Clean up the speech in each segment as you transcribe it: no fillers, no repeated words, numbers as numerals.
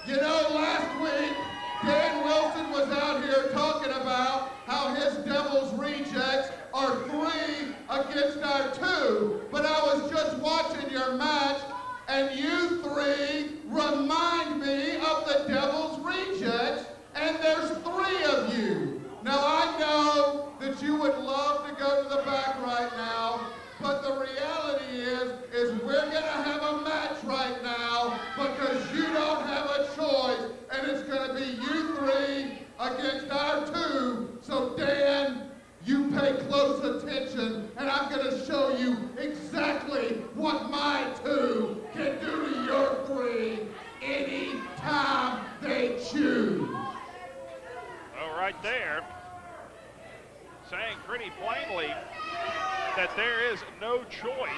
You know, last week, Dan Wilson was out here talking about how his Devil's Rejects are 3 against our 2, but I was just watching your match, and you 3 remind me of the Devil's Rejects, and there's 3 of you. Now, I know that you would love to go to the back right now, but the reality is we're going to have a match right now because you don't have a choice, and it's going to be you 3 against our 2. So, Dan, you pay close attention, and I'm going to show you exactly what my 2 can do to your 3 any time they choose. Oh, right there, saying pretty plainly that there is no choice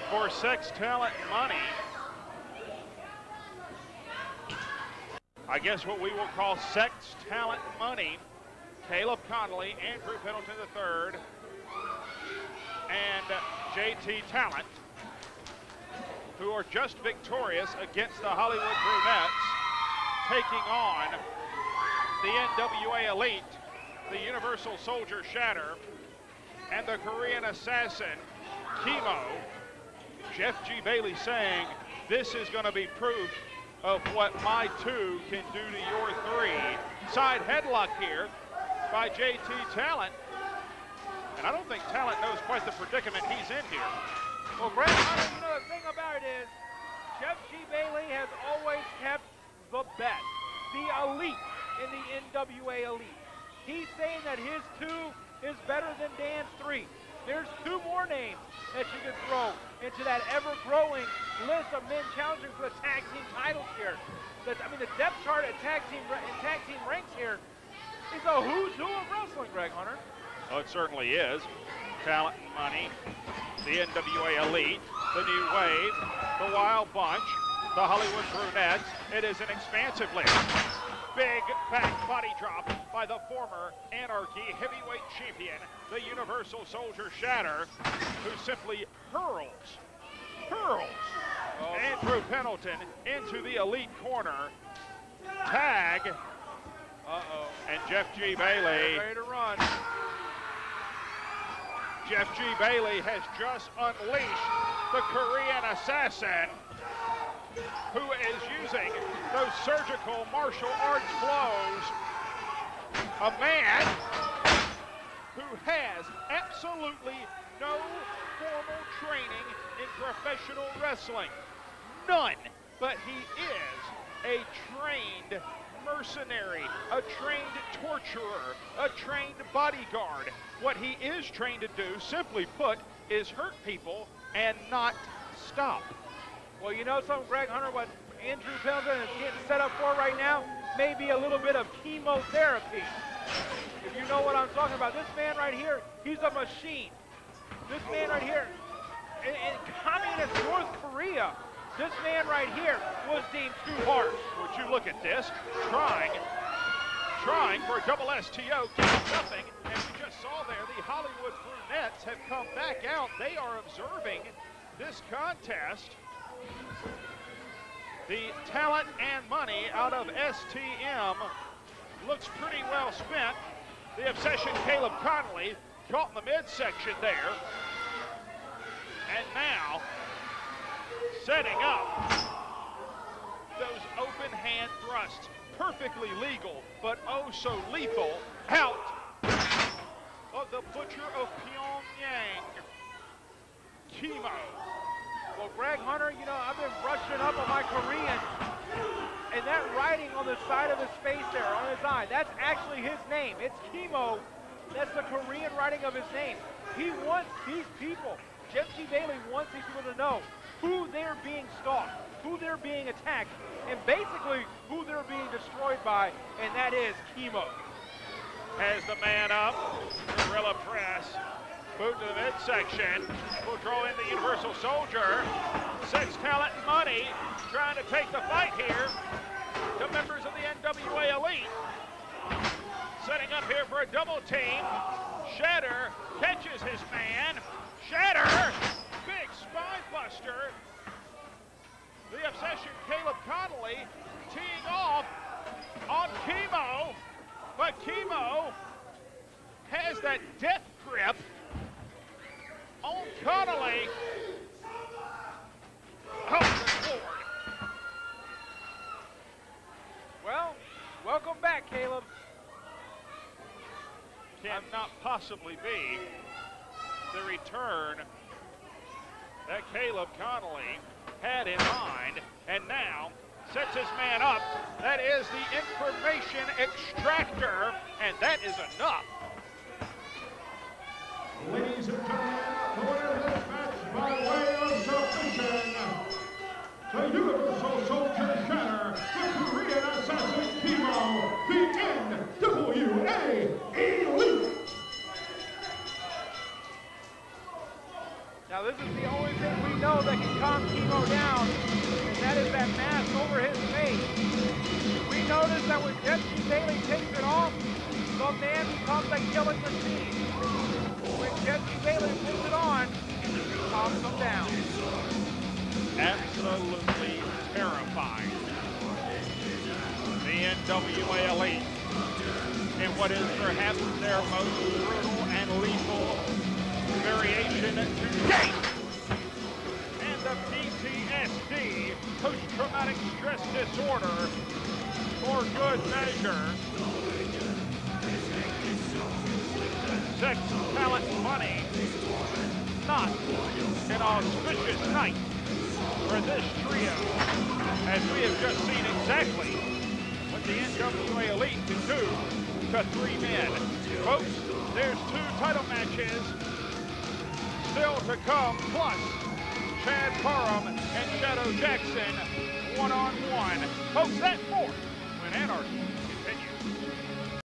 for sex, talent, money. I guess what we will call sex, talent, money. Caleb Konley, Andrew Pendeton III, and JT Talent, who are just victorious against the Hollywood Brunettes, taking on the NWA Elite, the Universal Soldier Shatter, and the Korean Assassin, Kimo. Jeff G. Bailey saying, this is going to be proof of what my 2 can do to your 3. Side headlock here by JT Talent. And I don't think Talent knows quite the predicament he's in here. Well, Greg Hunter, you know, the thing about it is, Jeff G. Bailey has always kept the best, the elite in the NWA Elite. He's saying that his 2 is better than Dan's 3. There's 2 more names that you can throw into that ever-growing list of men challenging for the tag team titles here. The depth chart at tag team ranks here is a who's who of wrestling, Greg Hunter. Oh, it certainly is. Talent and money, the NWA Elite, the New Wave, the Wild Bunch, the Hollywood Brunettes. It is an expansive list. Big back body drop by the former Anarchy heavyweight champion, the Universal Soldier Shatter, who simply hurls Andrew Pendeton into the elite corner. Tag. And Jeff G. Bailey. Ready to run. Jeff G. Bailey has just unleashed the Korean Assassin, who is using those surgical martial arts blows. A man who has absolutely no formal training in professional wrestling. None. But he is a trained mercenary, a trained torturer, a trained bodyguard. What he is trained to do, simply put, is hurt people and not stop. Well, you know something, Greg Hunter, what Andrew Pendeton is getting set up for right now may be a little bit of chemotherapy. If you know what I'm talking about. This man right here, he's a machine. This man right here, in communist North Korea, this man right here was deemed too harsh. Would you look at this? Trying for a double STO, getting nothing. And we just saw there, the Hollywood Brunettes have come back out. They are observing this contest. The talent and money out of STM looks pretty well spent. The Obsession Caleb Konley caught in the midsection there. And now, setting up those open hand thrusts. Perfectly legal, but oh so lethal, out of the Butcher of Pyongyang, Kimo. Well, Greg Hunter, you know, I've been brushing up on my Korean, and that writing on the side of his face there, on his eye, that's actually his name. It's Kimo. That's the Korean writing of his name. He wants these people, Jeff G. Bailey wants these people to know who they're being stalked, who they're being attacked, and basically who they're being destroyed by, and that is Kimo. Has the man up, gorilla press, boot to the midsection, will draw in the Universal Soldier. Sex, talent, and money trying to take the fight here. The members of the NWA Elite setting up here for a double team. Shatter catches his man. Shatter, big spine buster. The Obsession Caleb Konley teeing off on Kimo, but Kimo has that death grip on Konley. Oh, good Lord. Well, welcome back, Caleb. Cannot possibly be the return that Caleb Konley had in mind, and now sets his man up. That is the information extractor, and that is enough. Ladies and gentlemen, the winner of this match by way of submission, the Universal Soldier Shatter, the Korean Assassin Kimo, the NWA Elite. Now this is the only thing we know that can calm Kimo down, and that is that mask over his face. We notice that when Jeff G. Bailey takes it off, the man becomes a killing machine. When Jeff G. Bailey puts it on, he calms him down. Absolutely terrifying. The NWA Elite in what is perhaps their most brutal and lethal variation to date. And the PTSD, post-traumatic stress disorder, for good measure. Sex, talent, money, not an auspicious night for this trio, as we have just seen exactly what the NWA Elite can do to 3 men. Folks, there's 2 title matches still to come, plus Chad Parham and Shadow Jackson one-on-one. Folks, that more when Anarchy